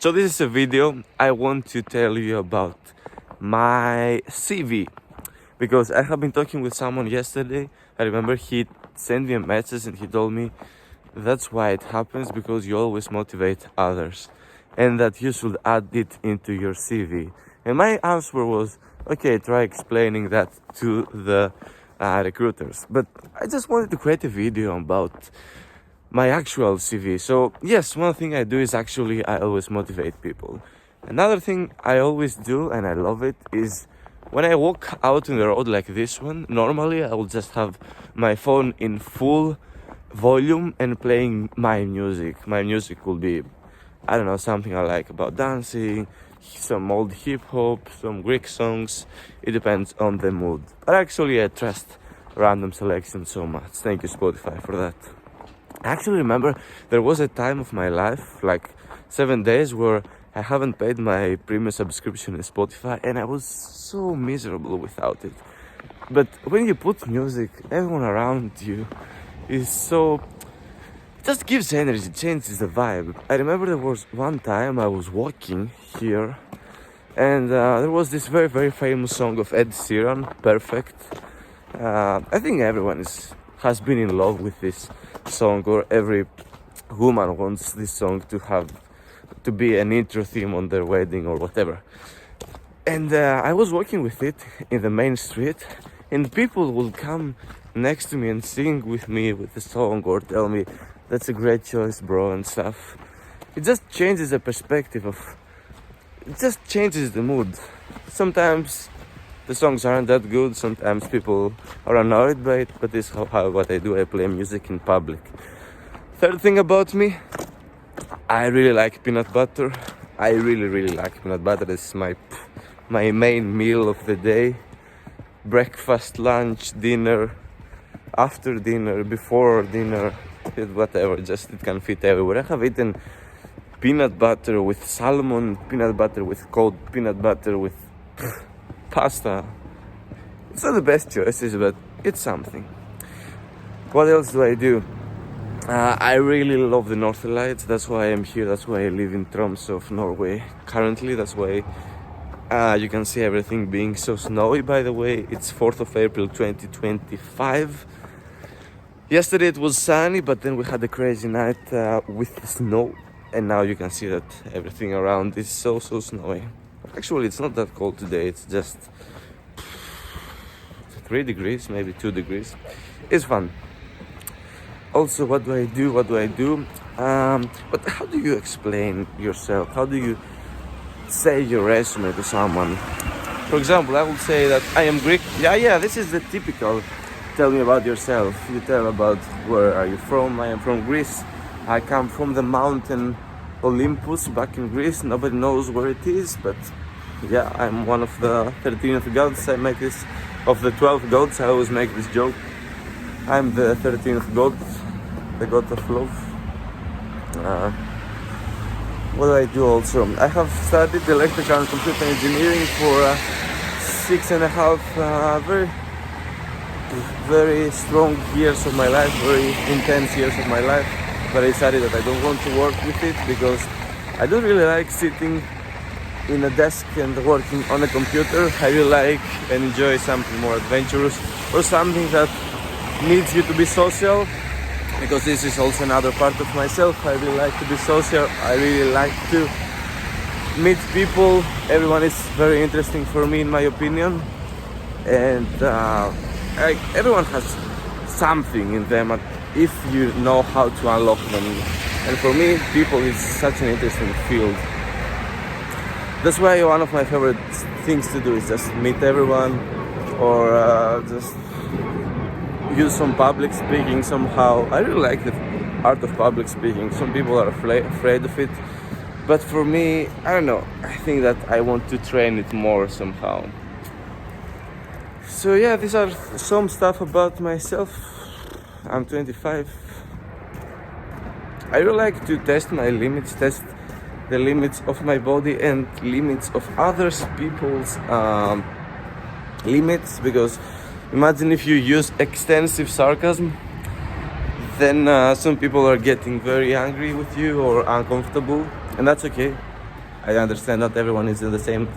So this is a video I want to tell you about my CV, because I have been talking with someone yesterday. I remember he sent me a message and he told me that's why it happens, because you always motivate others and that you should add it into your CV. And my answer was, okay, try explaining that to the recruiters. But I just wanted to create a video about my actual CV. So yes, one thing I do is actually I always motivate people. Another thing I always do, and I love it, is when I walk out in the road like this one, normally I will just have my phone in full volume and playing my music. My music will be, I don't know, something I like about dancing, some old hip hop, some Greek songs. It depends on the mood. But actually I trust random selection so much. Thank you, Spotify, for that. I actually remember there was a time of my life, like 7 days, where I haven't paid my premium subscription in Spotify and I was so miserable without it. But when you put music, everyone around you is so... it just gives energy, changes the vibe. I remember there was one time I was walking here and there was this very, very famous song of Ed Sheeran, Perfect. I think everyone has been in love with this song, or every woman wants this song to be an intro theme on their wedding or whatever. And I was walking with it in the main street, and people will come next to me and sing with me with the song, or tell me that's a great choice, bro, and stuff. It just changes the perspective it just changes the mood. Sometimes the songs aren't that good, sometimes people are annoyed by it, but this is what I do. I play music in public. Third thing about me, I really like peanut butter. I really like peanut butter. This is my main meal of the day. Breakfast, lunch, dinner, after dinner, before dinner, whatever, just it can fit everywhere. I have eaten peanut butter with salmon, peanut butter with cold peanut butter with pasta. It's not the best choices, but it's something. What else do I do? I really love the Northern Lights. That's why I'm here. That's why I live in Tromsø of Norway currently. That's why you can see everything being so snowy. By the way, it's 4th of April 2025. Yesterday it was sunny, but then we had a crazy night with snow, and now you can see that everything around is so snowy. Actually, it's not that cold today. It's just 3 degrees, maybe 2 degrees. It's fun. Also, what do I do? But how do you explain yourself? How do you say your resume to someone? For example, I would say that I am Greek. Yeah, this is the typical tell me about yourself. You tell about where are you from. I am from Greece. I come from the mountain Olympus back in Greece. Nobody knows where it is, but yeah, I'm one of the 13th gods. I make this of the 12 gods. I always make this joke. I'm the 13th god, the god of love. What do I do also? I have studied electrical and computer engineering for 6.5 very strong years of my life, very intense years of my life. But I decided that I don't want to work with it because I don't really like sitting in a desk and working on a computer. I really like and enjoy something more adventurous, or something that needs you to be social, because this is also another part of myself. I really like to be social. I really like to meet people. Everyone is very interesting for me, in my opinion, and everyone has something in them if you know how to unlock them. And for me, people is such an interesting field. That's why one of my favorite things to do is just meet everyone, or just use some public speaking somehow. I really like the art of public speaking. Some people are afraid of it, but for me, I don't know, I think that I want to train it more somehow. So yeah, these are some stuff about myself. I'm 25. I really like to test my limits, test the limits of my body and limits of others people's limits, because imagine if you use extensive sarcasm, then some people are getting very angry with you or uncomfortable, and that's okay. I understand not everyone is in the same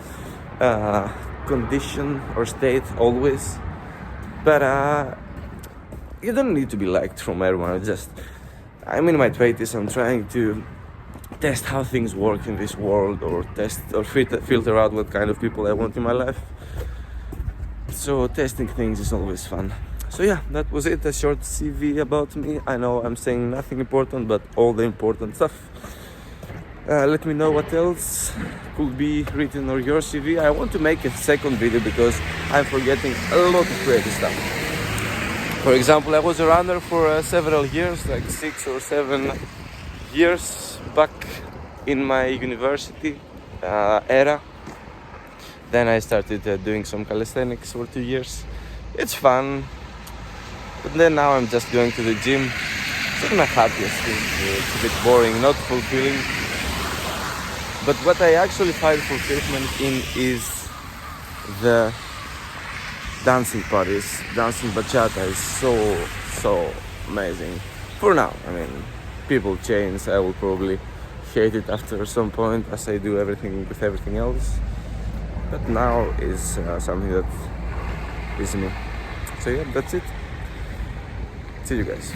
condition or state always, but you don't need to be liked from everyone. I'm in my 20s. I'm trying to test how things work in this world, or test or filter out what kind of people I want in my life. So testing things is always fun. So yeah, that was it, a short CV about me. I know I'm saying nothing important, but all the important stuff. Let me know what else could be written on your CV. I want to make a second video because I'm forgetting a lot of creative stuff. For example, I was a runner for several years, like 6 or 7 years back in my university era. Then I started doing some calisthenics for 2 years. It's fun, but then now I'm just going to the gym. It's not my happiest thing. It's a bit boring, not fulfilling. But what I actually find fulfillment in is the dancing parties. Dancing bachata is so amazing. For now, I mean, people change. I will probably hate it after some point, as I do everything with everything else. But now is something that is me. So yeah, that's it. See you guys.